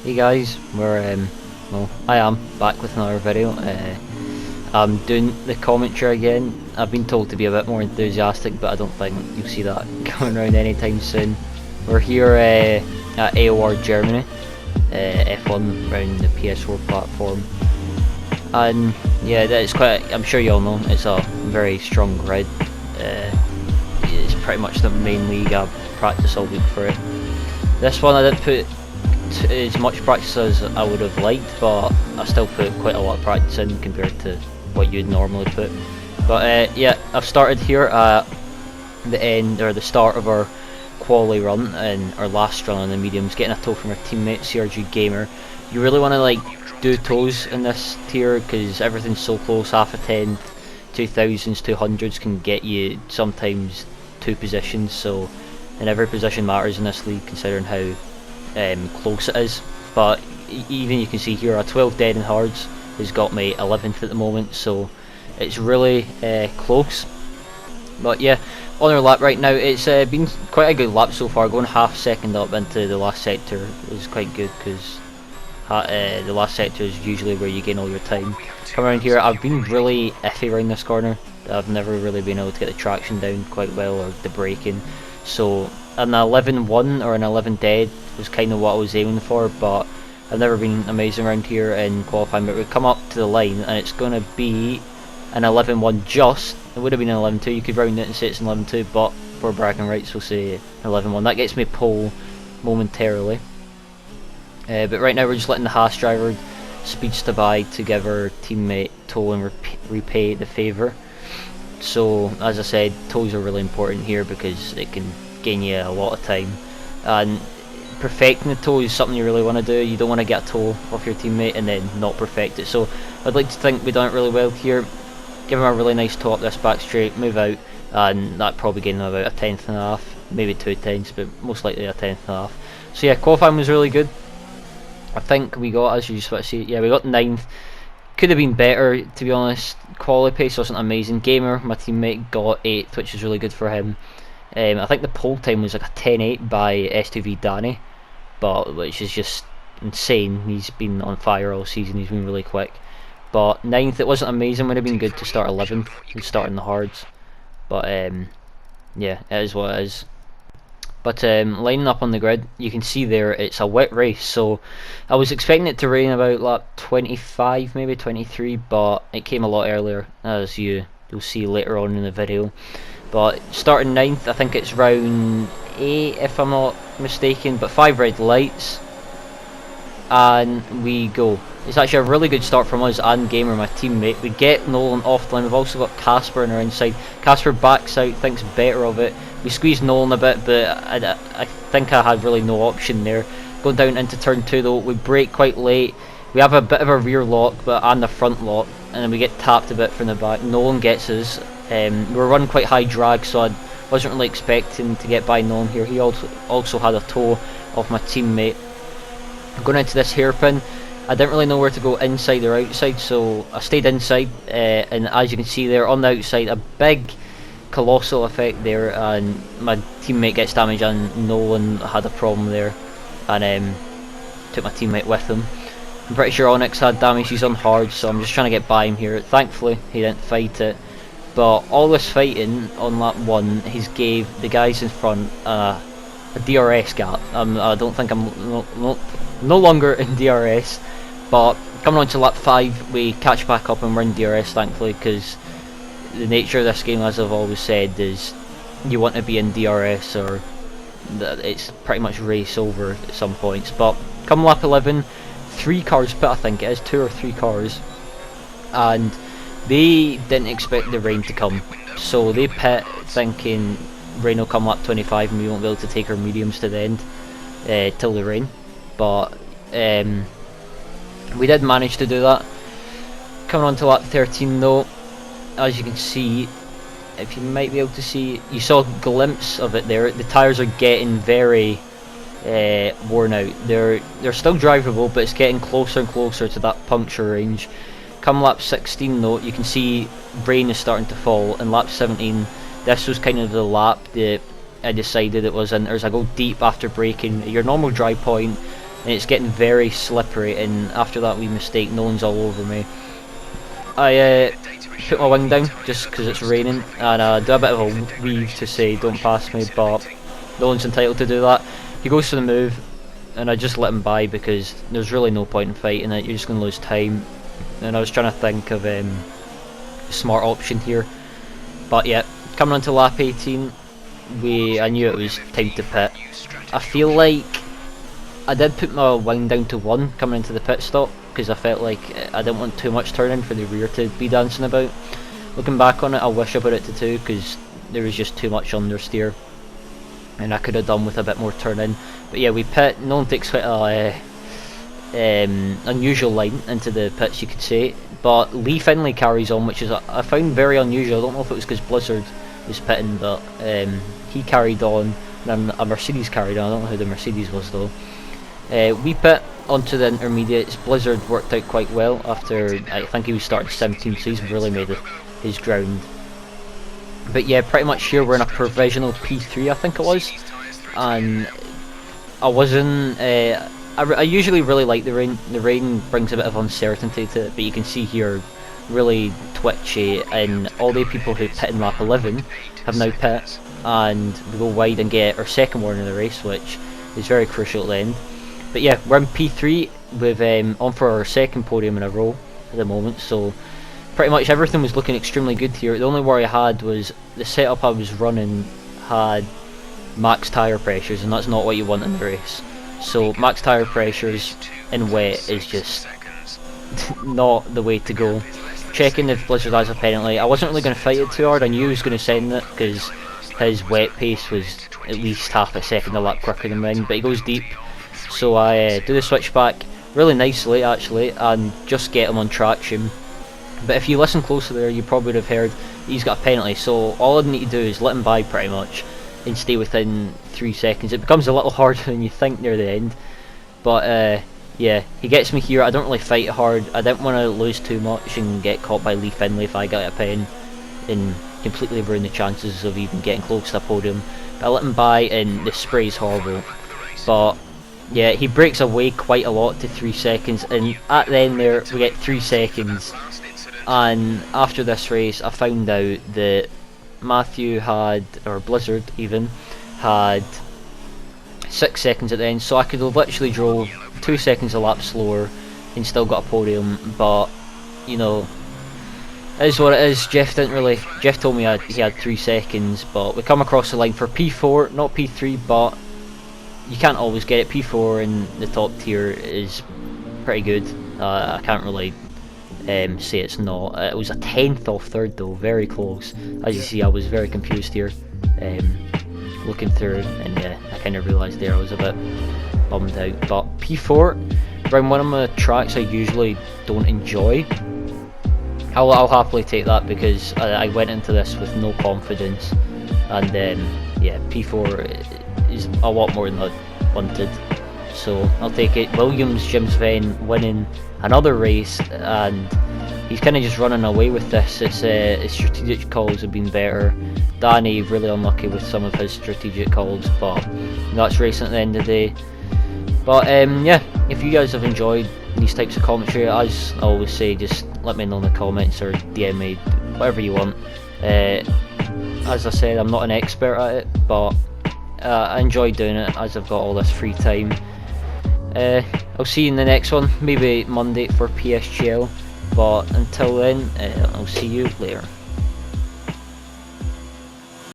Hey guys, well, I am back with another video. I'm doing the commentary again. I've been told to be a bit more enthusiastic, but I don't think you'll see that coming around anytime soon. We're here at AOR Germany, F1 around the PS4 platform, and yeah, it's quite. I'm sure you all know it's a very strong grid. It's pretty much the main league. I practice all week for it. This one I didn't put as much practice as I would have liked, but I still put quite a lot of practice in compared to what you'd normally put. But yeah, I've started here at the end, or the start of our quali run, and our last run on the mediums, getting a tow from our teammate CRG Gamer. You really want to like do tows in this tier because everything's so close. Half a tenth, 2000s, 200s can get you sometimes 2 positions, so and every position matters in this league considering how close it is. But even you can see here, a 12 dead in hards has got me 11th at the moment, so it's really close. But yeah, on our lap right now, it's been quite a good lap so far. Going half second up into the last sector is quite good because the last sector is usually where you gain all your time. Come around here, I've been really iffy around this corner. I've never really been able to get the traction down quite well, or the braking. So an 11-1 or an 11 dead was kind of what I was aiming for, but I've never been amazing around here in qualifying. But we come up to the line and it's going to be an 11-1 just. It would have been an 11-2, you could round it and say it's an 11-2, but for bragging rights we'll say 11-1. That gets me pole momentarily. But right now we're just letting the Haas driver speedster by to give our teammate tow and repay the favour. So as I said, tows are really important here because it can gain you a lot of time, and perfecting the tow is something you really want to do. You don't want to get a tow off your teammate and then not perfect it. So I'd like to think we've done it really well here. Give him a really nice tow up this back straight, move out, and that probably gained him about a tenth and a half, maybe 2 tenths, but most likely a tenth and a half. So yeah, qualifying was really good. I think we got, as you just want to see, yeah, we got 9th. Could have been better, to be honest. Quality pace wasn't amazing. Gamer, my teammate, got 8th, which is really good for him. I think the pole time was like a 10.8 by S2V Danny, but which is just insane. He's been on fire all season. He's been really quick. But 9th, it wasn't amazing. Would have been good to start 11th and start in the hards. But yeah, it is what it is. But lining up on the grid, you can see there it's a wet race, so I was expecting it to rain about lap 25, maybe 23, but it came a lot earlier, as you'll see later on in the video. But starting 9th, I think it's round 8 if I'm not mistaken, but 5 red lights, and we go. It's actually a really good start from us and Gamer, my teammate. We get Nolan off the line. We've also got Casper on our inside. Casper backs out, thinks better of it. We squeezed Nolan a bit, but I think I had really no option there. Going down into turn 2 though, we brake quite late. We have a bit of a rear lock and a front lock, and then we get tapped a bit from the back. Nolan gets us. We were running quite high drag, so I wasn't really expecting to get by Nolan here. He also had a tow off my teammate. Going into this hairpin, I didn't really know where to go, inside or outside, so I stayed inside, and as you can see there on the outside, a big colossal effect there, and my teammate gets damaged and Nolan had a problem there, and took my teammate with him. I'm pretty sure Onyx had damage. He's on hard, so I'm just trying to get by him here. Thankfully he didn't fight it, but all this fighting on lap 1 he's gave the guys in front a DRS gap. I don't think I'm no longer in DRS, but coming on to lap 5 we catch back up and we're in DRS, thankfully, because the nature of this game, as I've always said, is you want to be in DRS or it's pretty much race over at some points. But come lap 11, 3 cars pit, I think it is 2 or 3 cars, and they didn't expect the rain to come, so they pit thinking rain will come lap 25 and we won't be able to take our mediums to the end till the rain. But we did manage to do that. Coming on to lap 13 though, as you can see, if you might be able to see, you saw a glimpse of it there. The tyres are getting very worn out. They're still drivable, but it's getting closer and closer to that puncture range. Come lap 16 though, you can see rain is starting to fall, and lap 17, this was kind of the lap that I decided it was in. As I go deep after braking, your normal dry point, and it's getting very slippery, and after that wee mistake, no one's all over me. I put my wing down just because it's raining, and do a bit of a weave to say don't pass me, but no one's entitled to do that. He goes for the move, and I just let him by because there's really no point in fighting it, you're just going to lose time. And I was trying to think of a smart option here, but yeah, coming on to lap 18, I knew it was time to pit. I feel like I did put my wing down to 1 coming into the pit stop, because I felt like I didn't want too much turning for the rear to be dancing about. Looking back on it, I wish I put it to 2 because there was just too much understeer, and I could have done with a bit more turning. But yeah, we pit. No one takes quite a unusual line into the pits, you could say. But Lee Finlay carries on, which is I found very unusual. I don't know if it was because Blizzard was pitting, but he carried on, and a Mercedes carried on. I don't know who the Mercedes was though. We pit onto the intermediates. Blizzard worked out quite well after, I think he was starting 17th, so he's really made his ground. But yeah, pretty much here we're in a provisional P3, I think it was, and I wasn't. I usually really like the rain. The rain brings a bit of uncertainty to it, but you can see here, really twitchy, and all the people who pit in lap 11 have now pit, and we go wide and get our second warning of the race, which is very crucial at the end. But yeah, we're in P3 with on for our second podium in a row at the moment, so pretty much everything was looking extremely good here. The only worry I had was the setup I was running had max tyre pressures, and that's not what you want in the race. So max tyre pressures in wet is just not the way to go. Checking if Blizzard has a penalty. I wasn't really going to fight it too hard. I knew he was going to send it because his wet pace was at least half a second a lap quicker than mine, but he goes deep. So I do the switchback really nicely actually, and just get him on traction. But if you listen closely there, you probably would have heard he's got a penalty, so all I need to do is let him by pretty much and stay within 3 seconds. It becomes a little harder than you think near the end, but yeah, he gets me here. I don't really fight hard. I didn't want to lose too much and get caught by Lee Finlay if I got a pen and completely ruin the chances of even getting close to a podium. But I let him by, and the spray's horrible, but yeah, he breaks away quite a lot to 3 seconds, and at the end there we get 3 seconds. And after this race I found out that Matthew had, or Blizzard even, had 6 seconds at the end, so I could have literally drove 2 seconds a lap slower and still got a podium. But you know, it is what it is. Jeff told me he had 3 seconds, but we come across the line for P4, not P3, but you can't always get it. P4 in the top tier is pretty good. I can't really say it's not. It was a 10th off 3rd though, very close. As you see, I was very confused here, looking through, and yeah, I kind of realised there I was a bit bummed out. But P4, around one of my tracks I usually don't enjoy. I'll happily take that because I went into this with no confidence, and yeah, P4 is a lot more than I wanted, so I'll take it. Williams Jim's Ven winning another race, and he's kind of just running away with this. His strategic calls have been better. Danny really unlucky with some of his strategic calls, but that's racing at the end of the day. But yeah, if you guys have enjoyed these types of commentary, as I always say, just let me know in the comments or DM me, whatever you want. As I said, I'm not an expert at it, but I enjoy doing it as I've got all this free time. I'll see you in the next one, maybe Monday for PSGL, but until then, I'll see you later.